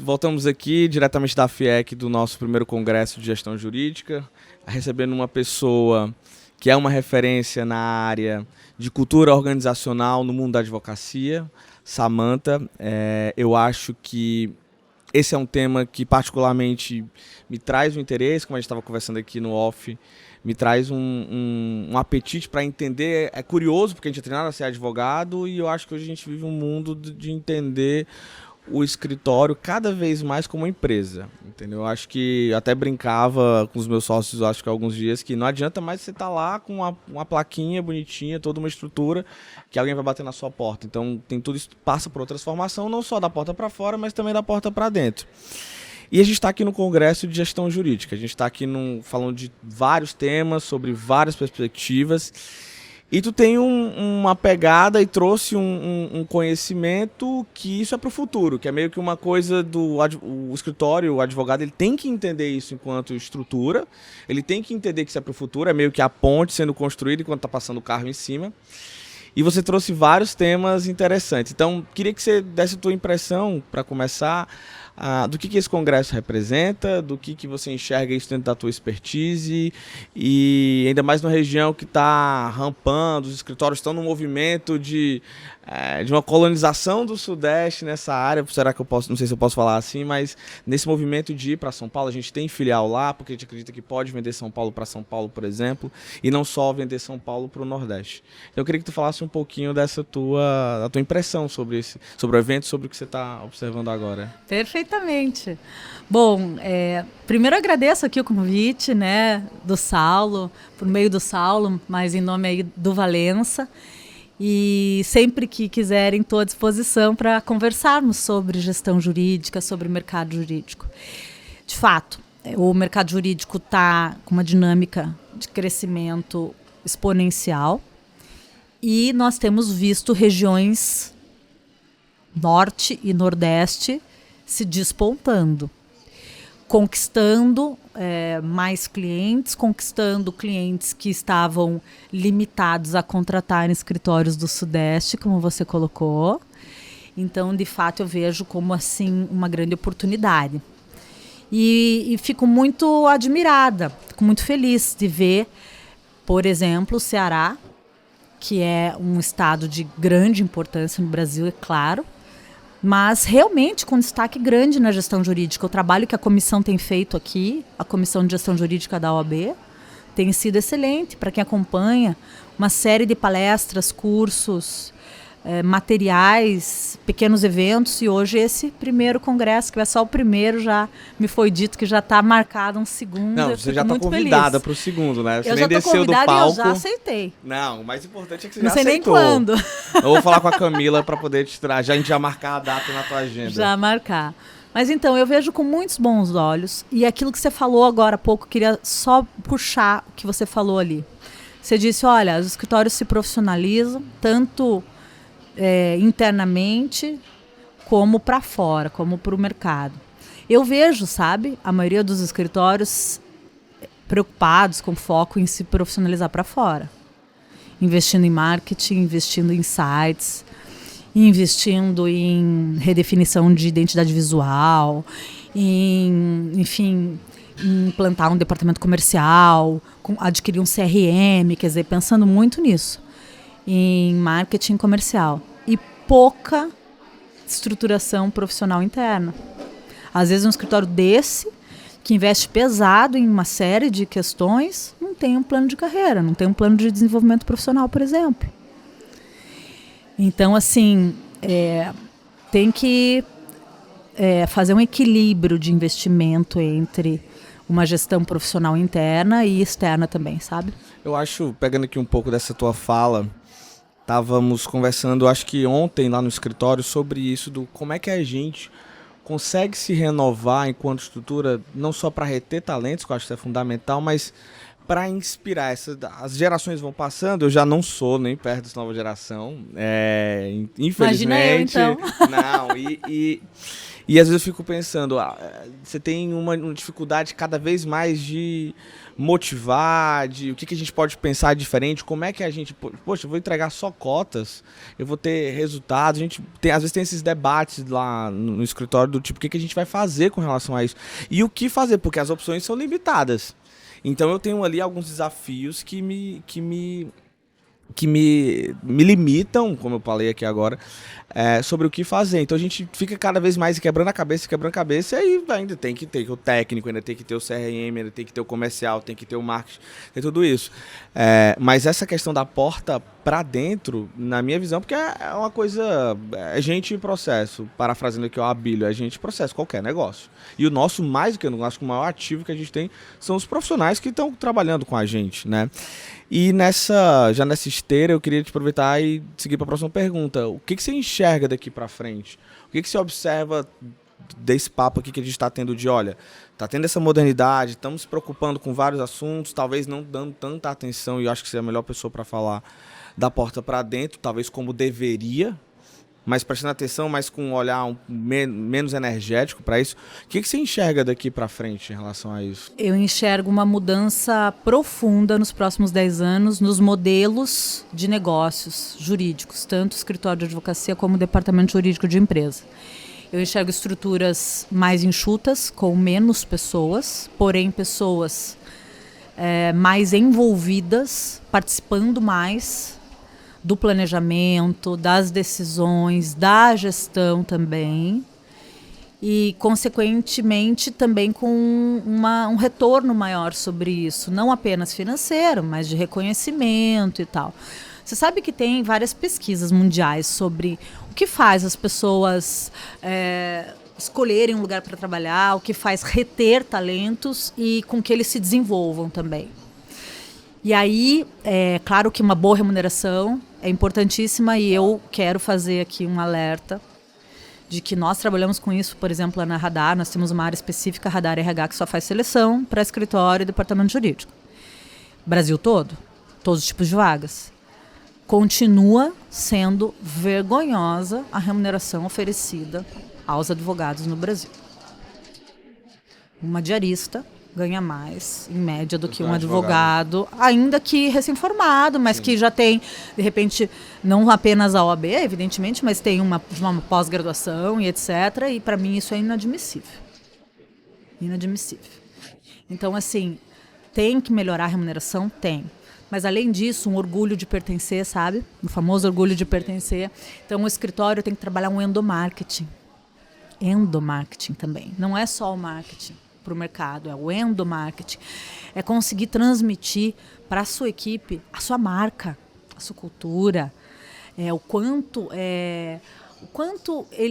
voltamos aqui diretamente da FIEC, do nosso primeiro congresso de gestão jurídica, recebendo uma pessoa que é uma referência na área de cultura organizacional no mundo da advocacia, Samantha. Eu acho que esse é um tema que particularmente me traz um interesse, como a gente estava conversando aqui no off, me traz um apetite para entender. É curioso, porque a gente é treinado a ser advogado, e eu acho que hoje a gente vive um mundo de entender o escritório cada vez mais como uma empresa, entendeu? Eu acho que até brincava com os meus sócios, acho que há alguns dias, que não adianta mais você estar lá com uma plaquinha bonitinha, toda uma estrutura, que alguém vai bater na sua porta. Então tem tudo isso, passa por uma transformação, não só da porta para fora, mas também da porta para dentro. E a gente está aqui no Congresso de Gestão Jurídica, a gente está aqui falando de vários temas, sobre várias perspectivas. E tu tem uma pegada e trouxe um conhecimento que isso é para o futuro, que é meio que uma coisa o escritório, o advogado, ele tem que entender isso enquanto estrutura, ele tem que entender que isso é para o futuro, é meio que a ponte sendo construída enquanto está passando o carro em cima. E você trouxe vários temas interessantes. Então, queria que você desse a tua impressão, para começar, do que esse congresso representa, do que você enxerga isso dentro da tua expertise, e ainda mais numa região que está rampando, os escritórios estão no movimento de uma colonização do Sudeste nessa área. Será que eu posso, não sei se eu posso falar assim, mas nesse movimento de ir para São Paulo, a gente tem filial lá, porque a gente acredita que pode vender São Paulo para São Paulo, por exemplo, e não só vender São Paulo para o Nordeste. Então eu queria que tu falasse um pouquinho da tua impressão sobre o evento, sobre o que você está observando agora. Perfeitamente. Bom, primeiro agradeço aqui o convite, né, do Saulo, por meio do Saulo, mas em nome aí do Valença. E sempre que quiserem, estou à disposição para conversarmos sobre gestão jurídica, sobre mercado jurídico. De fato, o mercado jurídico está com uma dinâmica de crescimento exponencial e nós temos visto regiões norte e nordeste se despontando, conquistando mais clientes, conquistando clientes que estavam limitados a contratar em escritórios do Sudeste, como você colocou. Então, de fato, eu vejo como assim uma grande oportunidade. E fico muito admirada, fico muito feliz de ver, por exemplo, o Ceará, que é um estado de grande importância no Brasil, é claro, mas realmente com destaque grande na gestão jurídica. O trabalho que a comissão tem feito aqui, a Comissão de Gestão Jurídica da OAB, tem sido excelente para quem acompanha uma série de palestras, cursos, materiais, pequenos eventos, e hoje esse primeiro congresso, que é só o primeiro, já me foi dito que já está marcado um segundo. Não, você já está convidada para o segundo, né? Você eu nem desceu do palco. Eu já aceitei. Não, o mais importante é que você não já sei aceitou. Nem quando. Eu vou falar com a Camila para poder te trazer, a gente já marcar a data na tua agenda. Já marcar. Mas então, eu vejo com muitos bons olhos, e aquilo que você falou agora há pouco, queria só puxar o que você falou ali. Você disse, olha, os escritórios se profissionalizam, tanto internamente, como para fora, como para o mercado. Eu vejo, sabe, a maioria dos escritórios preocupados com foco em se profissionalizar para fora. Investindo em marketing, investindo em sites, investindo em redefinição de identidade visual, enfim, implantar um departamento comercial, adquirir um CRM, quer dizer, pensando muito nisso, em marketing comercial, e pouca estruturação profissional interna. Às vezes um escritório desse, que investe pesado em uma série de questões, não tem um plano de carreira, não tem um plano de desenvolvimento profissional, por exemplo. Então, assim, tem que fazer um equilíbrio de investimento entre uma gestão profissional interna e externa também, sabe? Eu acho, pegando aqui um pouco dessa tua fala, estávamos conversando, acho que ontem lá no escritório, sobre isso, do como é que a gente consegue se renovar enquanto estrutura, não só para reter talentos, que eu acho que é fundamental, mas para inspirar as gerações vão passando, eu já não sou nem perto dessa nova geração, infelizmente. Imagina eu, então. Não, e às vezes eu fico pensando, você tem uma dificuldade cada vez mais de motivar, de o que a gente pode pensar diferente, como é que a gente, poxa, eu vou entregar só cotas, eu vou ter resultados, a gente às vezes tem esses debates lá no escritório do tipo, o que a gente vai fazer com relação a isso? E o que fazer, porque as opções são limitadas. Então eu tenho ali alguns desafios que me limitam, como eu falei aqui agora, sobre o que fazer. Então a gente fica cada vez mais quebrando a cabeça, e aí ainda tem que ter o técnico, ainda tem que ter o CRM, ainda tem que ter o comercial, tem que ter o marketing, tem tudo isso. Mas essa questão da porta para dentro, na minha visão, porque é uma coisa, é gente em processo, parafraseando aqui o Abílio, é gente em processo, qualquer negócio. E o nosso, mais do que eu acho que o maior ativo que a gente tem são os profissionais que estão trabalhando com a gente, né? E já nessa esteira, eu queria te aproveitar e seguir para a próxima pergunta. O que você enxerga daqui para frente? O que você observa desse papo aqui que a gente está tendo de, olha, está tendo essa modernidade, estamos se preocupando com vários assuntos, talvez não dando tanta atenção, e eu acho que você é a melhor pessoa para falar da porta para dentro, talvez como deveria, mas prestando atenção, mas com um olhar menos energético para isso. O que você enxerga daqui para frente em relação a isso? Eu enxergo uma mudança profunda nos próximos 10 anos nos modelos de negócios jurídicos, tanto o escritório de advocacia como o departamento jurídico de empresa. Eu enxergo estruturas mais enxutas, com menos pessoas, porém pessoas mais envolvidas, participando mais do planejamento, das decisões, da gestão também, e, consequentemente, também com um retorno maior sobre isso, não apenas financeiro, mas de reconhecimento e tal. Você sabe que tem várias pesquisas mundiais sobre o que faz as pessoas escolherem um lugar para trabalhar, o que faz reter talentos e com que eles se desenvolvam também. E aí, é claro que uma boa remuneração é importantíssima, e eu quero fazer aqui um alerta de que nós trabalhamos com isso, por exemplo, lá na Radar, nós temos uma área específica, Radar RH, que só faz seleção para escritório e departamento jurídico. Brasil todo, todos os tipos de vagas. Continua sendo vergonhosa a remuneração oferecida aos advogados no Brasil. Uma diarista ganha mais, em média, do que um advogado, ainda que recém-formado, mas sim, que já tem, de repente, não apenas a OAB, evidentemente, mas tem uma pós-graduação e etc. E, para mim, isso é inadmissível. Inadmissível. Então, assim, tem que melhorar a remuneração? Tem. Mas, além disso, um orgulho de pertencer, sabe? O famoso orgulho de pertencer. Então, o escritório tem que trabalhar um endomarketing. Endomarketing também. Não é só o marketing para o mercado, é o endomarketing. É conseguir transmitir para a sua equipe a sua marca, a sua cultura, o quanto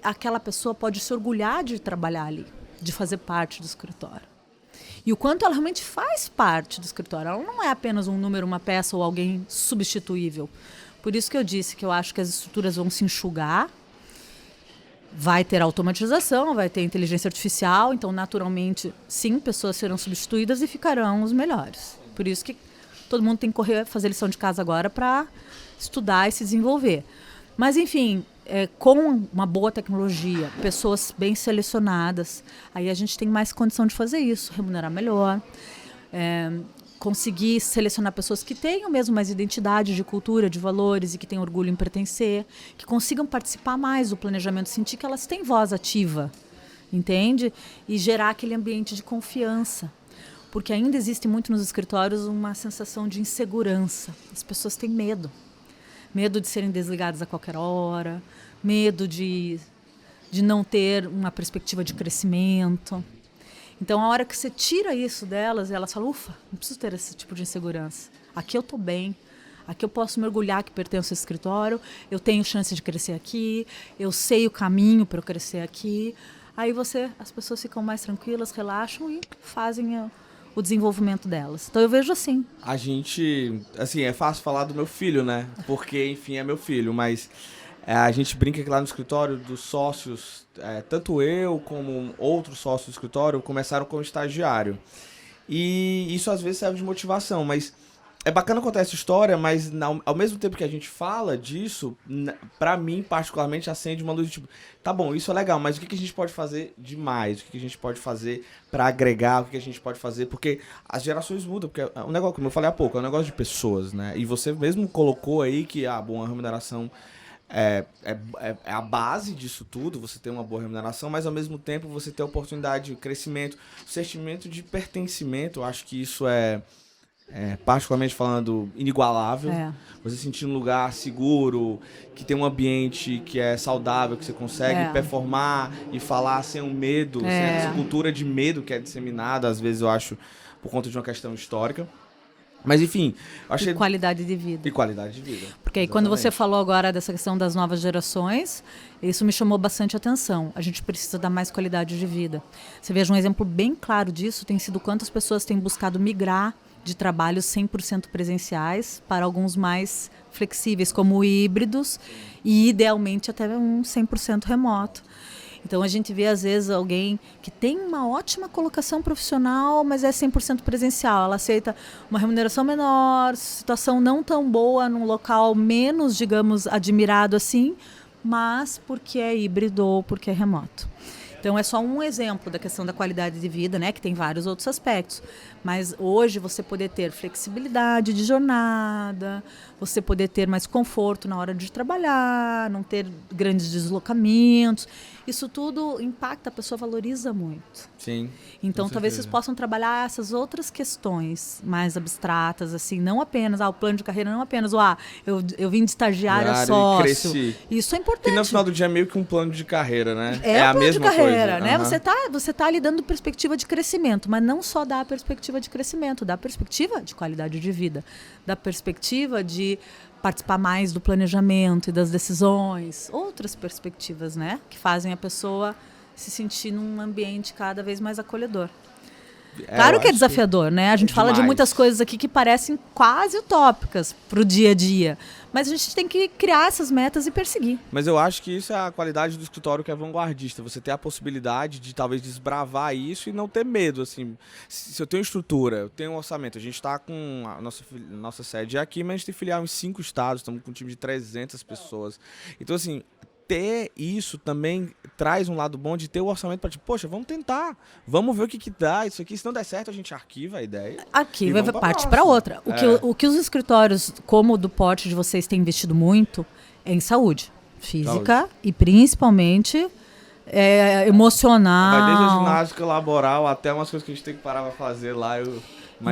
aquela pessoa pode se orgulhar de trabalhar ali, de fazer parte do escritório. E o quanto ela realmente faz parte do escritório. Ela não é apenas um número, uma peça ou alguém substituível. Por isso que eu disse que eu acho que as estruturas vão se enxugar. Vai ter automatização, vai ter inteligência artificial, então, naturalmente, sim, pessoas serão substituídas e ficarão os melhores. Por isso que todo mundo tem que correr, fazer lição de casa agora para estudar e se desenvolver. Mas, enfim, com uma boa tecnologia, pessoas bem selecionadas, aí a gente tem mais condição de fazer isso, remunerar melhor, conseguir selecionar pessoas que tenham mesmo mais identidade de cultura, de valores, e que tenham orgulho em pertencer, que consigam participar mais do planejamento, sentir que elas têm voz ativa, entende? E gerar aquele ambiente de confiança. Porque ainda existe muito nos escritórios uma sensação de insegurança. As pessoas têm medo. Medo de serem desligadas a qualquer hora, medo de não ter uma perspectiva de crescimento. Então, a hora que você tira isso delas, elas falam, ufa, não preciso ter esse tipo de insegurança. Aqui eu estou bem, aqui eu posso mergulhar que pertenço ao escritório, eu tenho chance de crescer aqui, eu sei o caminho para eu crescer aqui. Aí as pessoas ficam mais tranquilas, relaxam e fazem o desenvolvimento delas. Então, eu vejo assim. A gente, assim, é fácil falar do meu filho, né? Porque, enfim, é meu filho, mas a gente brinca que lá no escritório dos sócios, tanto eu como outros sócios do escritório começaram como estagiário. E isso às vezes serve de motivação, mas é bacana contar essa história, mas ao mesmo tempo que a gente fala disso, pra mim, particularmente, acende uma luz de tipo, tá bom, isso é legal, mas o que a gente pode fazer de mais? O que a gente pode fazer pra agregar? O que a gente pode fazer? Porque as gerações mudam, porque é um negócio, como eu falei há pouco, é um negócio de pessoas, né? E você mesmo colocou aí que a boa remuneração é a base disso tudo, você ter uma boa remuneração, mas ao mesmo tempo você ter a oportunidade de crescimento, sentimento de pertencimento, eu acho que isso particularmente falando, inigualável. Você sentir um lugar seguro, que tem um ambiente que é saudável, que você consegue performar e falar sem um medo, sem essa cultura de medo que é disseminada, às vezes eu acho, por conta de uma questão histórica. Mas enfim, eu achei... E qualidade de vida. E qualidade de vida. Porque aí quando você falou agora dessa questão das novas gerações, isso me chamou bastante atenção. A gente precisa dar mais qualidade de vida. Você veja um exemplo bem claro disso, tem sido quantas pessoas têm buscado migrar de trabalhos 100% presenciais para alguns mais flexíveis, como híbridos, e idealmente até um 100% remoto. Então a gente vê às vezes alguém que tem uma ótima colocação profissional, mas é 100% presencial. Ela aceita uma remuneração menor, situação não tão boa num local menos, digamos, admirado assim, mas porque é híbrido ou porque é remoto. Então é só um exemplo da questão da qualidade de vida, né, que tem vários outros aspectos. Mas hoje você poder ter flexibilidade de jornada, você poder ter mais conforto na hora de trabalhar, não ter grandes deslocamentos, isso tudo impacta, a pessoa valoriza muito. Sim. Então talvez vocês possam trabalhar essas outras questões mais abstratas, assim, não apenas o plano de carreira, não apenas eu vim de estagiário a sócio. Cresci. Isso é importante. Que no final do dia é meio que um plano de carreira, né? É a plano mesma de carreira, coisa. né? Você tá ali dando perspectiva de crescimento, mas não só dá a perspectiva de crescimento, dá a perspectiva de qualidade de vida, dá a perspectiva de participar mais do planejamento e das decisões, outras perspectivas, né? Que fazem a pessoa se sentir num ambiente cada vez mais acolhedor. Claro que é desafiador, né? A gente fala de muitas coisas aqui que parecem quase utópicas para o dia a dia. Mas a gente tem que criar essas metas e perseguir. Mas eu acho que isso é a qualidade do escritório que é vanguardista. Você ter a possibilidade de talvez desbravar isso e não ter medo, assim. Se eu tenho estrutura, eu tenho um orçamento. A gente está com a nossa sede aqui, mas a gente tem filial em 5 estados. Estamos com um time de 300 pessoas. Então, assim, ter isso também traz um lado bom de ter o orçamento para tipo, poxa, vamos tentar, vamos ver o que dá isso aqui, se não der certo a gente arquiva a ideia. Arquiva e parte para outra. O que os escritórios, como o do porte de vocês, têm investido muito é em saúde física e principalmente emocional. Vai desde a ginástica laboral até umas coisas que a gente tem que parar para fazer lá.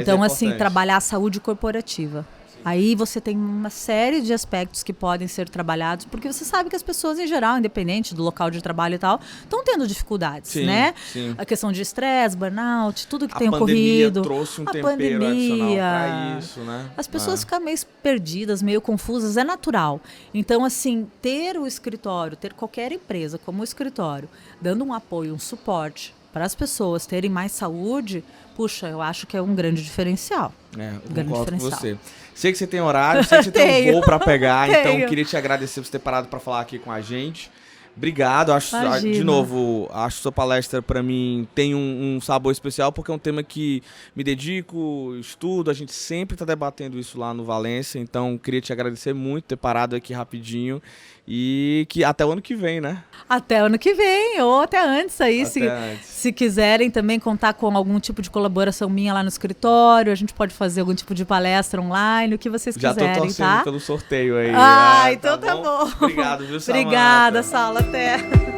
Então, assim, trabalhar a saúde corporativa. Aí você tem uma série de aspectos que podem ser trabalhados, porque você sabe que as pessoas, em geral, independente do local de trabalho e tal, estão tendo dificuldades, né? Sim. A questão de estresse, burnout, tudo que tem A ocorrido. pandemia trouxe um tempero adicional para isso, né? As pessoas ficam meio perdidas, meio confusas, é natural. Então, assim, ter o escritório, ter qualquer empresa como o escritório, dando um apoio, um suporte para as pessoas terem mais saúde, puxa, eu acho que é um grande diferencial. Eu concordo com você. Sei que você tem horário, sei que você tem um voo para pegar, então queria te agradecer por você ter parado para falar aqui com a gente. Obrigado. De novo, acho que sua palestra para mim tem um sabor especial, porque é um tema que me dedico, estudo, a gente sempre está debatendo isso lá no Valência, então queria te agradecer muito por ter parado aqui rapidinho e que até o ano que vem, né? Até o ano que vem, ou até antes aí, se quiserem também contar com algum tipo de colaboração minha lá no escritório, a gente pode fazer algum tipo de palestra online, o que vocês quiserem, tá? Já tô torcendo pelo sorteio aí. Então tá bom. Obrigado, viu, Samanta? Obrigada, Saulo, até.